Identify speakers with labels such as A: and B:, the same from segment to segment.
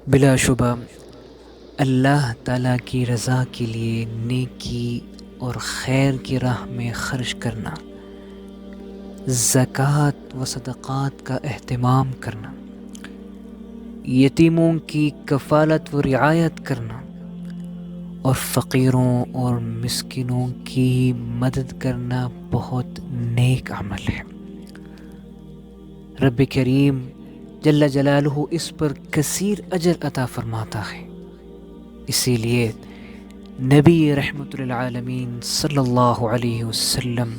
A: بلا شبہ اللہ تعالیٰ کی رضا کے لیے نیکی اور خیر کی راہ میں خرچ کرنا، زکوٰۃ و صدقات کا اہتمام کرنا، یتیموں کی کفالت و رعایت کرنا اور فقیروں اور مسکینوں کی مدد کرنا بہت نیک عمل ہے۔ رب کریم جل جلالہ اس پر کثیر اجر عطا فرماتا ہے۔ اسی لیے نبی رحمت للعالمین صلی اللہ علیہ وسلم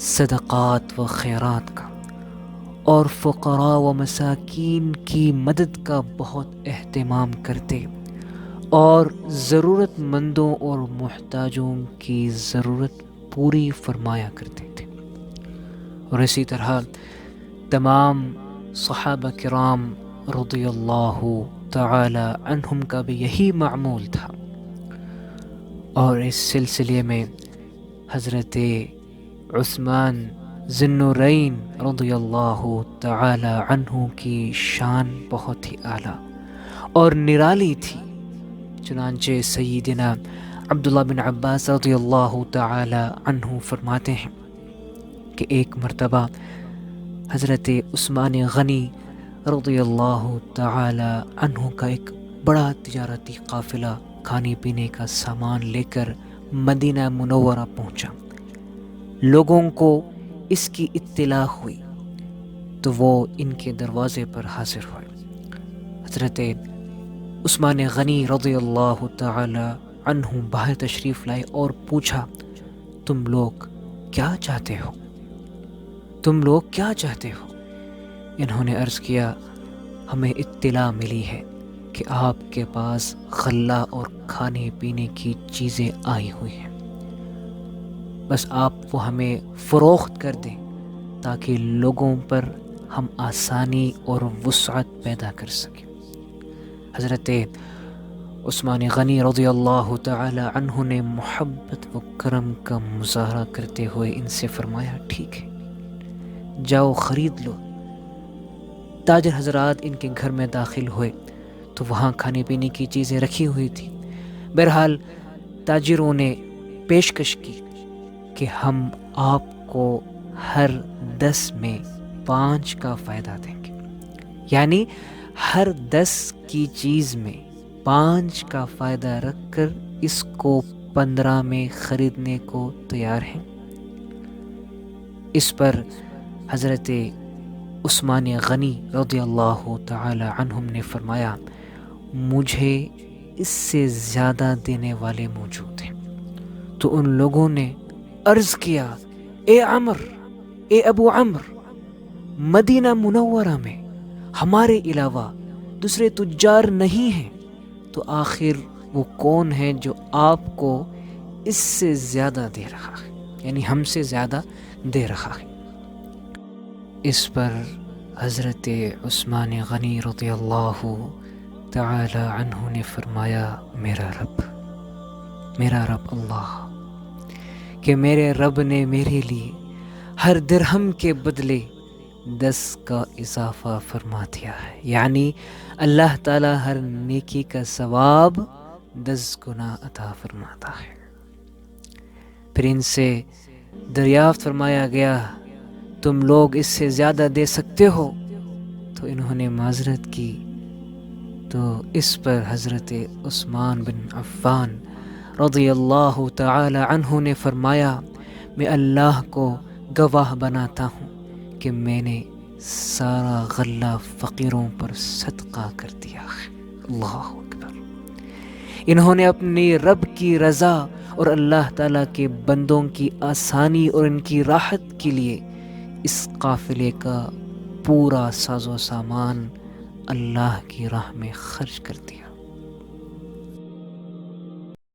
A: صدقات و خیرات کا اور فقراء و مساکین کی مدد کا بہت اہتمام کرتے اور ضرورت مندوں اور محتاجوں کی ضرورت پوری فرمایا کرتے تھے۔ اور اسی طرح تمام صحابہ کرام رضی اللہ تعالی عنہم کا بھی یہی معمول تھا۔ اور اس سلسلے میں حضرت عثمان ذی النورین رضی اللہ تعالی عنہ کی شان بہت ہی اعلیٰ اور نرالی تھی۔ چنانچہ سیدنا عبداللہ بن عباس رضی اللہ تعالی عنہ فرماتے ہیں کہ ایک مرتبہ حضرت عثمان غنی رضی اللہ تعالی عنہ کا ایک بڑا تجارتی قافلہ کھانے پینے کا سامان لے کر مدینہ منورہ پہنچا۔ لوگوں کو اس کی اطلاع ہوئی تو وہ ان کے دروازے پر حاضر ہوئے۔ حضرت عثمان غنی رضی اللہ تعالی عنہ باہر تشریف لائے اور پوچھا، تم لوگ کیا چاہتے ہو؟ تم لوگ کیا چاہتے ہو؟ انہوں نے عرض کیا، ہمیں اطلاع ملی ہے کہ آپ کے پاس غلہ اور کھانے پینے کی چیزیں آئی ہوئی ہیں، بس آپ وہ ہمیں فروخت کر دیں تاکہ لوگوں پر ہم آسانی اور وسعت پیدا کر سکیں۔ حضرت عثمان غنی رضی اللہ تعالی عنہ نے محبت و کرم کا مظاہرہ کرتے ہوئے ان سے فرمایا، ٹھیک ہے، جاؤ خرید لو۔ تاجر حضرات ان کے گھر میں داخل ہوئے تو وہاں کھانے پینے کی چیزیں رکھی ہوئی تھی۔ بہرحال تاجروں نے پیشکش کی کہ ہم آپ کو ہر 10 میں 5 کا فائدہ دیں گے، یعنی ہر 10 کی چیز میں 5 کا فائدہ رکھ کر اس کو 15 میں خریدنے کو تیار ہیں۔ اس پر حضرت عثمان غنی رضی اللہ تعالی عنہم نے فرمایا، مجھے اس سے زیادہ دینے والے موجود ہیں۔ تو ان لوگوں نے عرض کیا، اے عمر، اے ابو عمر، مدینہ منورہ میں ہمارے علاوہ دوسرے تجار نہیں ہیں، تو آخر وہ کون ہے جو آپ کو اس سے زیادہ دے رہا ہے، یعنی ہم سے زیادہ دے رہا ہے۔ اس پر حضرت عثمان غنی رضی اللہ تعالی عنہ نے فرمایا، میرا رب اللہ، کہ میرے رب نے میرے لیے ہر درہم کے بدلے 10 کا اضافہ فرما دیا ہے، یعنی اللہ تعالی ہر نیکی کا ثواب 10 گنا عطا فرماتا ہے۔ پھر ان سے دریافت فرمایا گیا، تم لوگ اس سے زیادہ دے سکتے ہو؟ تو انہوں نے معذرت کی۔ تو اس پر حضرت عثمان بن عفان رضی اللہ تعالی عنہ نے فرمایا، میں اللہ کو گواہ بناتا ہوں کہ میں نے سارا غلہ فقیروں پر صدقہ کر دیا ہے۔ اللہ اکبر۔ انہوں نے اپنی رب کی رضا اور اللہ تعالیٰ کے بندوں کی آسانی اور ان کی راحت کے لیے اس قافلے کا پورا ساز و سامان اللہ کی راہ میں خرچ کر دیا۔